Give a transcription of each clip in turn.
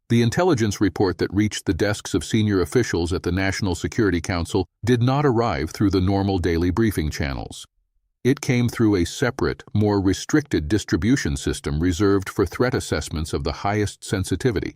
The intelligence report that reached the desks of senior officials at the National Security Council did not arrive through the normal daily briefing channels. It came through a separate, more restricted distribution system reserved for threat assessments of the highest sensitivity,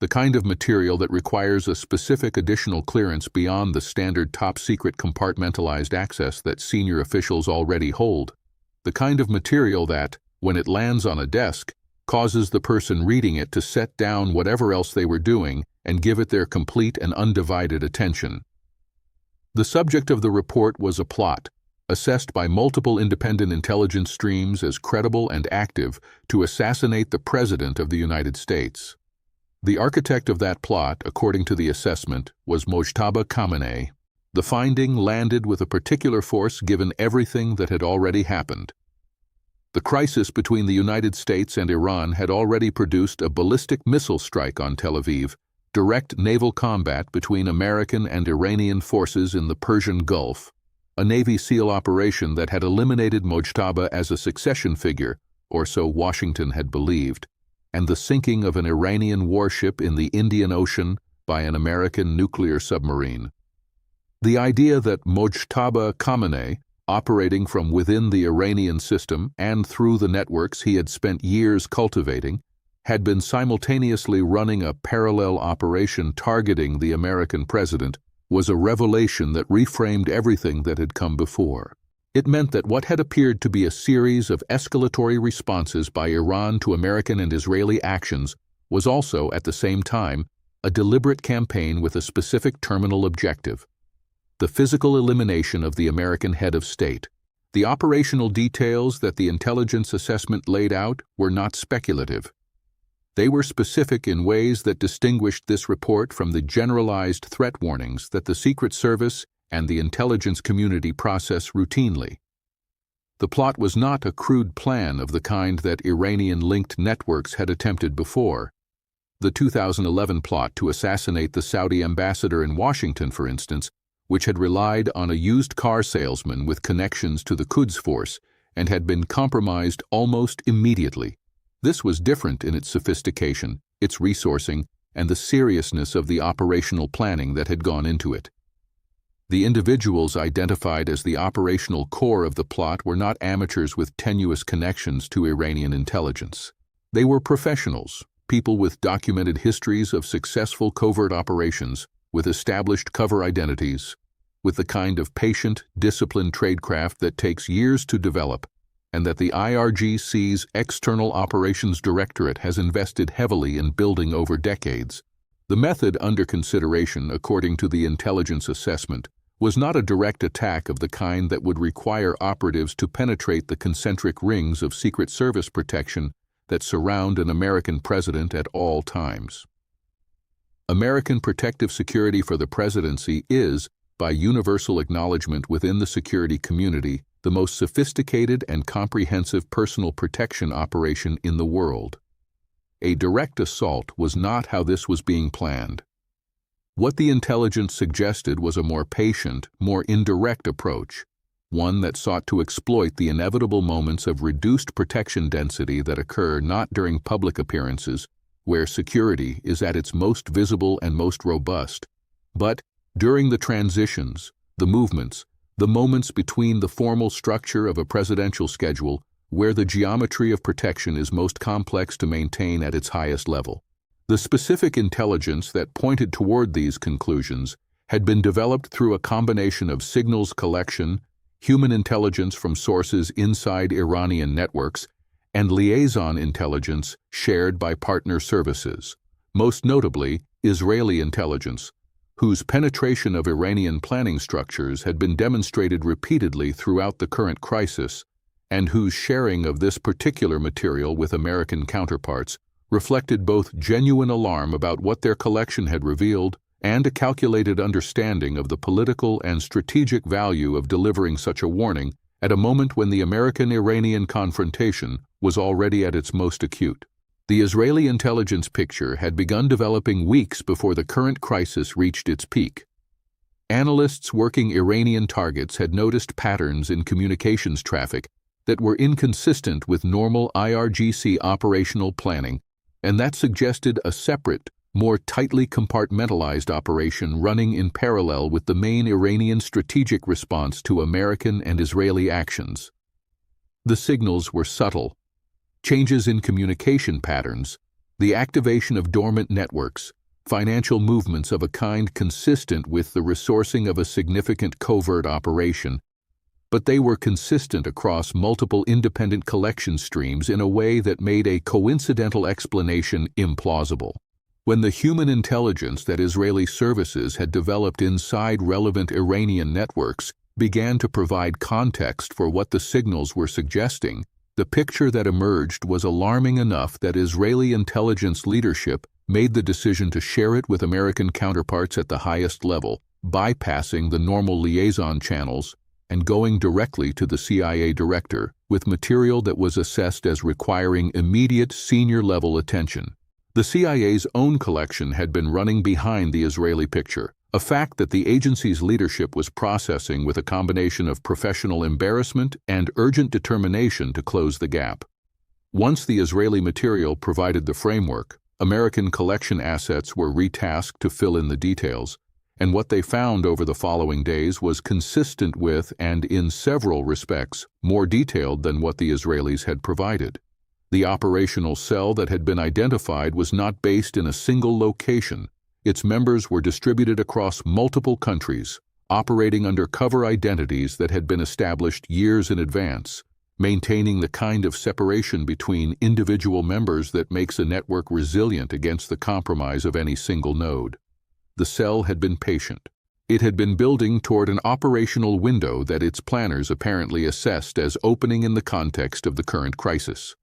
the kind of material that requires a specific additional clearance beyond the standard top-secret compartmentalized access that senior officials already hold, the kind of material that, when it lands on a desk, causes the person reading it to set down whatever else they were doing and give it their complete and undivided attention. The subject of the report was a plot, assessed by multiple independent intelligence streams as credible and active, to assassinate the President of the United States. The architect of that plot, according to the assessment, was Mojtaba Kahmeni. The finding landed with a particular force given everything that had already happened. The crisis between the United States and Iran had already produced a ballistic missile strike on Tel Aviv, direct naval combat between American and Iranian forces in the Persian Gulf, a Navy SEAL operation that had eliminated Mojtaba as a succession figure, or so Washington had believed, and the sinking of an Iranian warship in the Indian Ocean by an American nuclear submarine. The idea that Mojtaba Kahmeni, operating from within the Iranian system and through the networks he had spent years cultivating, had been simultaneously running a parallel operation targeting the American president, was a revelation that reframed everything that had come before. It meant that what had appeared to be a series of escalatory responses by Iran to American and Israeli actions was also, at the same time, a deliberate campaign with a specific terminal objective: the physical elimination of the American head of state. The operational details that the intelligence assessment laid out were not speculative. They were specific in ways that distinguished this report from the generalized threat warnings that the Secret Service and the intelligence community process routinely. The plot was not a crude plan of the kind that Iranian-linked networks had attempted before. The 2011 plot to assassinate the Saudi ambassador in Washington, for instance, which had relied on a used car salesman with connections to the Quds Force and had been compromised almost immediately. This was different in its sophistication, its resourcing, and the seriousness of the operational planning that had gone into it. The individuals identified as the operational core of the plot were not amateurs with tenuous connections to Iranian intelligence. They were professionals, people with documented histories of successful covert operations, with established cover identities, with the kind of patient, disciplined tradecraft that takes years to develop, and that the IRGC's External Operations Directorate has invested heavily in building over decades. The method under consideration, according to the intelligence assessment, was not a direct attack of the kind that would require operatives to penetrate the concentric rings of Secret Service protection that surround an American president at all times. American protective security for the presidency is, by universal acknowledgement within the security community, the most sophisticated and comprehensive personal protection operation in the world. A direct assault was not how this was being planned. What the intelligence suggested was a more patient, more indirect approach, one that sought to exploit the inevitable moments of reduced protection density that occur not during public appearances, where security is at its most visible and most robust, but during the transitions, the movements, the moments between the formal structure of a presidential schedule, where the geometry of protection is most complex to maintain at its highest level. The specific intelligence that pointed toward these conclusions had been developed through a combination of signals collection, human intelligence from sources inside Iranian networks, and liaison intelligence shared by partner services, most notably Israeli intelligence, whose penetration of Iranian planning structures had been demonstrated repeatedly throughout the current crisis, and whose sharing of this particular material with American counterparts reflected both genuine alarm about what their collection had revealed and a calculated understanding of the political and strategic value of delivering such a warning at a moment when the American-Iranian confrontation was already at its most acute. The Israeli intelligence picture had begun developing weeks before the current crisis reached its peak. Analysts working Iranian targets had noticed patterns in communications traffic that were inconsistent with normal IRGC operational planning, and that suggested a separate, more tightly compartmentalized operation running in parallel with the main Iranian strategic response to American and Israeli actions. The signals were subtle. Changes in communication patterns, the activation of dormant networks, financial movements of a kind consistent with the resourcing of a significant covert operation, but they were consistent across multiple independent collection streams in a way that made a coincidental explanation implausible. When the human intelligence that Israeli services had developed inside relevant Iranian networks began to provide context for what the signals were suggesting, the picture that emerged was alarming enough that Israeli intelligence leadership made the decision to share it with American counterparts at the highest level, bypassing the normal liaison channels and going directly to the CIA director with material that was assessed as requiring immediate senior-level attention. The CIA's own collection had been running behind the Israeli picture, a fact that the agency's leadership was processing with a combination of professional embarrassment and urgent determination to close the gap. Once the Israeli material provided the framework, American collection assets were retasked to fill in the details, and what they found over the following days was consistent with and, in several respects, more detailed than what the Israelis had provided. The operational cell that had been identified was not based in a single location. Its members were distributed across multiple countries, operating under cover identities that had been established years in advance, maintaining the kind of separation between individual members that makes a network resilient against the compromise of any single node. The cell had been patient. It had been building toward an operational window that its planners apparently assessed as opening in the context of the current crisis.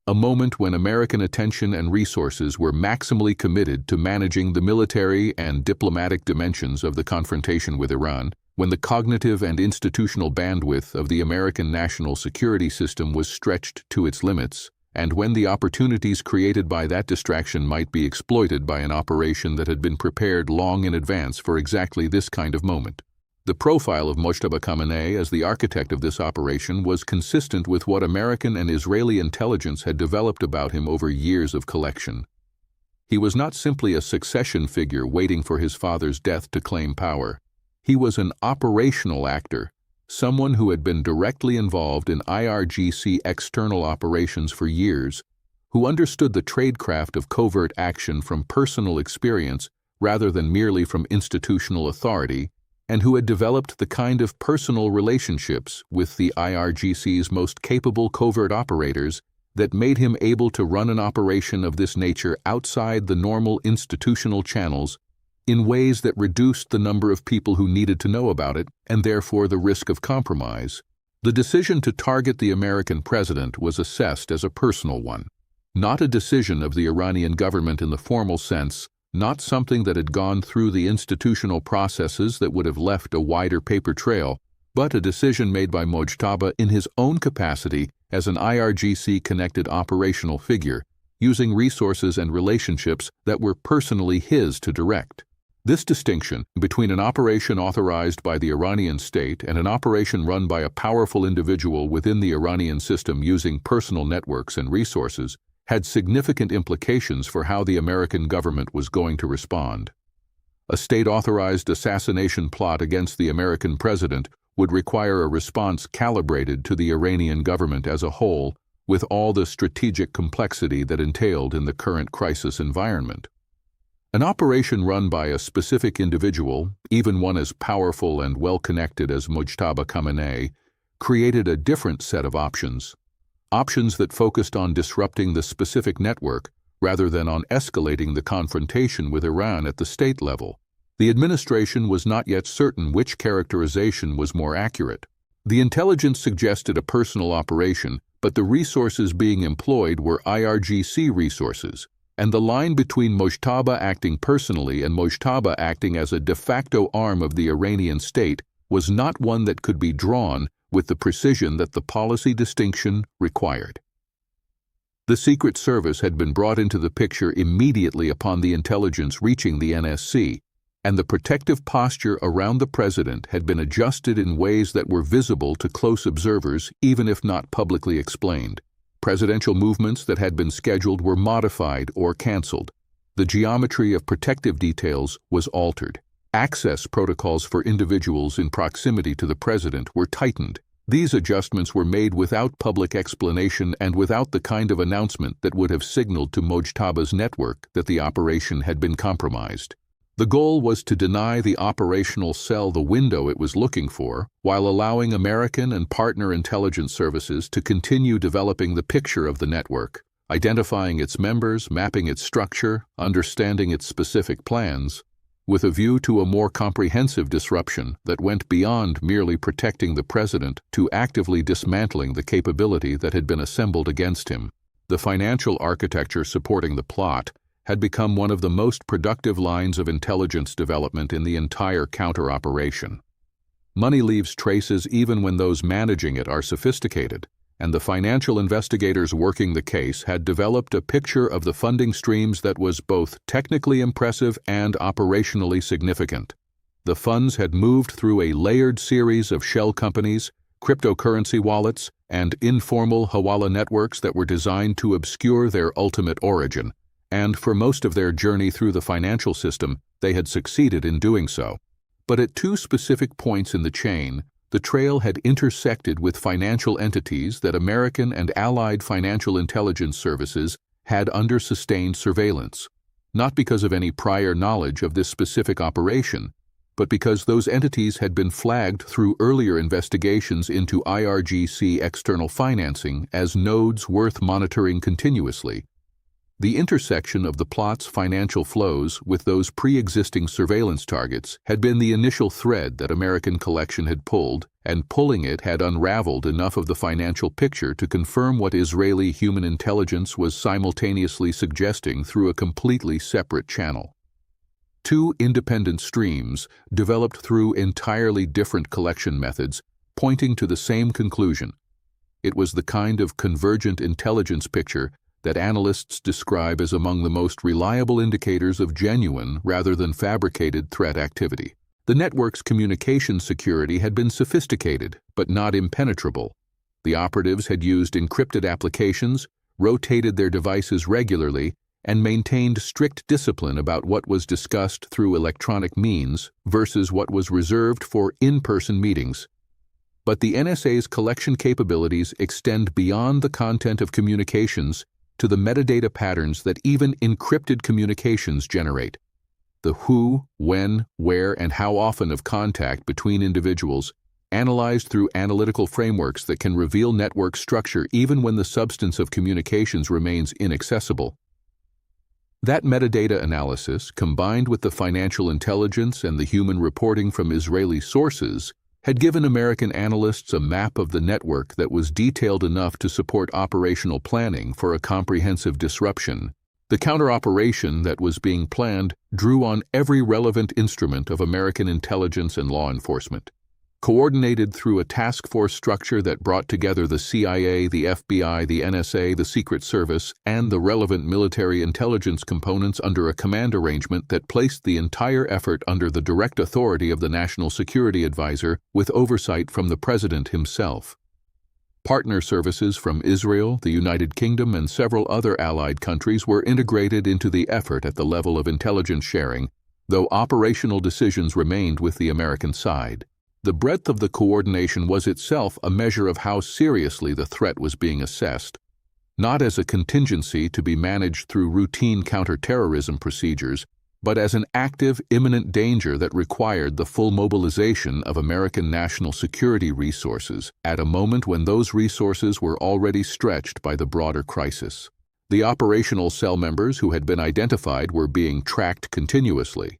A moment when American attention and resources were maximally committed to managing the military and diplomatic dimensions of the confrontation with Iran, when the cognitive and institutional bandwidth of the American national security system was stretched to its limits, and when the opportunities created by that distraction might be exploited by an operation that had been prepared long in advance for exactly this kind of moment. The profile of Mojtaba Kahmeni as the architect of this operation was consistent with what American and Israeli intelligence had developed about him over years of collection. He was not simply a succession figure waiting for his father's death to claim power. He was an operational actor, someone who had been directly involved in IRGC external operations for years, who understood the tradecraft of covert action from personal experience rather than merely from institutional authority, and who had developed the kind of personal relationships with the IRGC's most capable covert operators that made him able to run an operation of this nature outside the normal institutional channels in ways that reduced the number of people who needed to know about it and therefore the risk of compromise. The decision to target the American president was assessed as a personal one, not a decision of the Iranian government in the formal sense, not something that had gone through the institutional processes that would have left a wider paper trail, but a decision made by Mojtaba in his own capacity as an IRGC-connected operational figure, using resources and relationships that were personally his to direct. This distinction between an operation authorized by the Iranian state and an operation run by a powerful individual within the Iranian system using personal networks and resources had significant implications for how the American government was going to respond. A state-authorized assassination plot against the American president would require a response calibrated to the Iranian government as a whole, with all the strategic complexity that entailed in the current crisis environment. An operation run by a specific individual, even one as powerful and well-connected as Mojtaba Kahmeni, created a different set of options that focused on disrupting the specific network rather than on escalating the confrontation with Iran at the state level. The administration was not yet certain which characterization was more accurate. The intelligence suggested a personal operation, but the resources being employed were IRGC resources, and the line between Mojtaba acting personally and Mojtaba acting as a de facto arm of the Iranian state was not one that could be drawn with the precision that the policy distinction required. The Secret Service had been brought into the picture immediately upon the intelligence reaching the NSC, and the protective posture around the president had been adjusted in ways that were visible to close observers, even if not publicly explained. Presidential movements that had been scheduled were modified or canceled. The geometry of protective details was altered. Access protocols for individuals in proximity to the president were tightened. These adjustments were made without public explanation and without the kind of announcement that would have signaled to Mojtaba's network that the operation had been compromised. The goal was to deny the operational cell the window it was looking for, while allowing American and partner intelligence services to continue developing the picture of the network, identifying its members, mapping its structure, understanding its specific plans, with a view to a more comprehensive disruption that went beyond merely protecting the president to actively dismantling the capability that had been assembled against him. The financial architecture supporting the plot had become one of the most productive lines of intelligence development in the entire counter-operation. Money leaves traces even when those managing it are sophisticated, and the financial investigators working the case had developed a picture of the funding streams that was both technically impressive and operationally significant. The funds had moved through a layered series of shell companies, cryptocurrency wallets, and informal hawala networks that were designed to obscure their ultimate origin, and for most of their journey through the financial system, they had succeeded in doing so. But at two specific points in the chain, the trail had intersected with financial entities that American and allied financial intelligence services had under sustained surveillance, not because of any prior knowledge of this specific operation, but because those entities had been flagged through earlier investigations into IRGC external financing as nodes worth monitoring continuously. The intersection of the plot's financial flows with those pre-existing surveillance targets had been the initial thread that American Collection had pulled, and pulling it had unraveled enough of the financial picture to confirm what Israeli human intelligence was simultaneously suggesting through a completely separate channel. Two independent streams, developed through entirely different collection methods, pointing to the same conclusion. It was the kind of convergent intelligence picture that analysts describe as among the most reliable indicators of genuine rather than fabricated threat activity. The network's communication security had been sophisticated, but not impenetrable. The operatives had used encrypted applications, rotated their devices regularly, and maintained strict discipline about what was discussed through electronic means versus what was reserved for in-person meetings. But the NSA's collection capabilities extend beyond the content of communications to the metadata patterns that even encrypted communications generate. The who, when, where, and how often of contact between individuals, analyzed through analytical frameworks that can reveal network structure even when the substance of communications remains inaccessible. That metadata analysis, combined with the financial intelligence and the human reporting from Israeli sources, had given American analysts a map of the network that was detailed enough to support operational planning for a comprehensive disruption. The counter-operation that was being planned drew on every relevant instrument of American intelligence and law enforcement. Coordinated through a task force structure that brought together the CIA, the FBI, the NSA, the Secret Service, and the relevant military intelligence components under a command arrangement that placed the entire effort under the direct authority of the National Security Advisor with oversight from the President himself. Partner services from Israel, the United Kingdom, and several other allied countries were integrated into the effort at the level of intelligence sharing, though operational decisions remained with the American side. The breadth of the coordination was itself a measure of how seriously the threat was being assessed, not as a contingency to be managed through routine counterterrorism procedures, but as an active, imminent danger that required the full mobilization of American national security resources at a moment when those resources were already stretched by the broader crisis. The operational cell members who had been identified were being tracked continuously.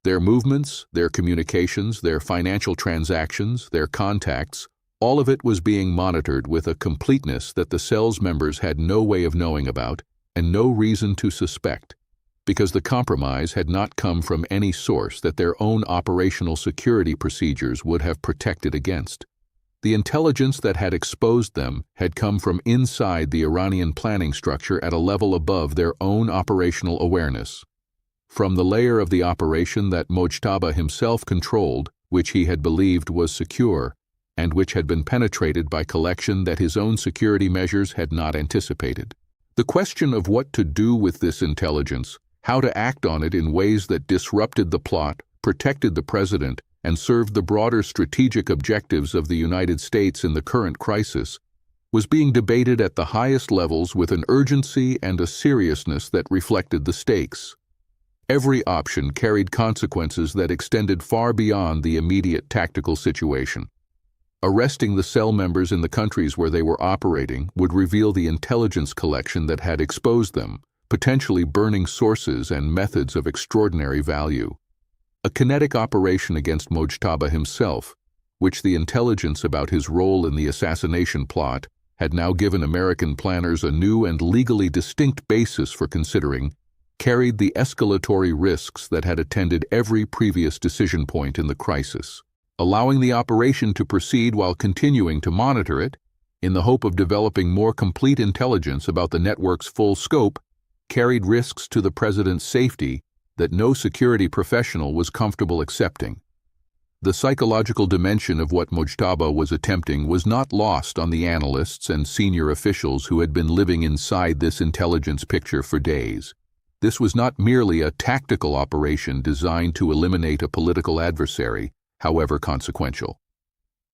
Their movements, their communications, their financial transactions, their contacts, all of it was being monitored with a completeness that the cell's members had no way of knowing about and no reason to suspect, because the compromise had not come from any source that their own operational security procedures would have protected against. The intelligence that had exposed them had come from inside the Iranian planning structure at a level above their own operational awareness. From the layer of the operation that Mojtaba himself controlled, which he had believed was secure, and which had been penetrated by collection that his own security measures had not anticipated. The question of what to do with this intelligence how to act on it in ways that disrupted the plot, protected the president, and served the broader strategic objectives of the United States in the current crisis, was being debated at the highest levels with an urgency and a seriousness that reflected the stakes. Every option carried consequences that extended far beyond the immediate tactical situation. Arresting the cell members in the countries where they were operating would reveal the intelligence collection that had exposed them, potentially burning sources and methods of extraordinary value. A kinetic operation against Mojtaba himself, which the intelligence about his role in the assassination plot had now given American planners a new and legally distinct basis for considering, carried the escalatory risks that had attended every previous decision point in the crisis. Allowing the operation to proceed while continuing to monitor it, in the hope of developing more complete intelligence about the network's full scope, carried risks to the president's safety that no security professional was comfortable accepting. The psychological dimension of what Mojtaba was attempting was not lost on the analysts and senior officials who had been living inside this intelligence picture for days. This was not merely a tactical operation designed to eliminate a political adversary, however consequential.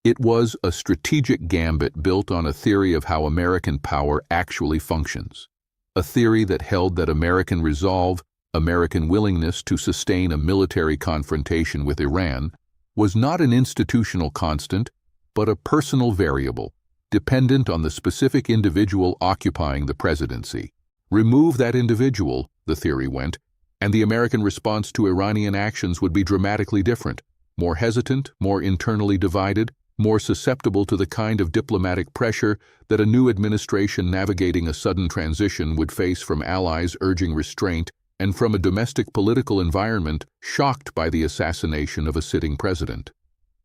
It was a strategic gambit built on a theory of how American power actually functions, a theory that held that American resolve, American willingness to sustain a military confrontation with Iran, was not an institutional constant, but a personal variable, dependent on the specific individual occupying the presidency. Remove that individual, the theory went, and the American response to Iranian actions would be dramatically different, more hesitant, more internally divided, more susceptible to the kind of diplomatic pressure that a new administration navigating a sudden transition would face from allies urging restraint and from a domestic political environment shocked by the assassination of a sitting president.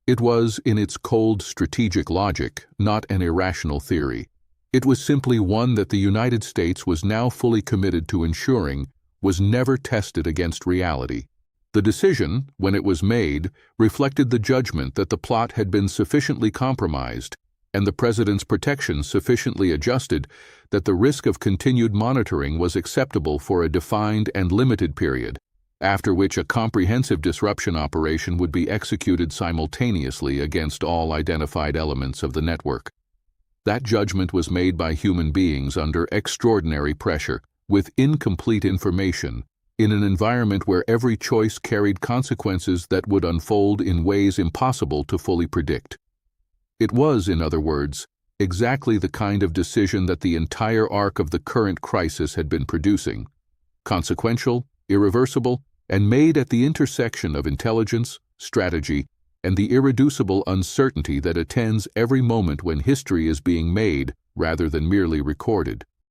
It was, in its cold strategic logic, not an irrational theory. It was simply one that the United States was now fully committed to ensuring was never tested against reality. The decision, when it was made, reflected the judgment that the plot had been sufficiently compromised and the president's protection sufficiently adjusted that the risk of continued monitoring was acceptable for a defined and limited period, after which a comprehensive disruption operation would be executed simultaneously against all identified elements of the network. That judgment was made by human beings under extraordinary pressure, with incomplete information, in an environment where every choice carried consequences that would unfold in ways impossible to fully predict. It was, in other words, exactly the kind of decision that the entire arc of the current crisis had been producing, consequential, irreversible, and made at the intersection of intelligence, strategy, and the irreducible uncertainty that attends every moment when history is being made rather than merely recorded.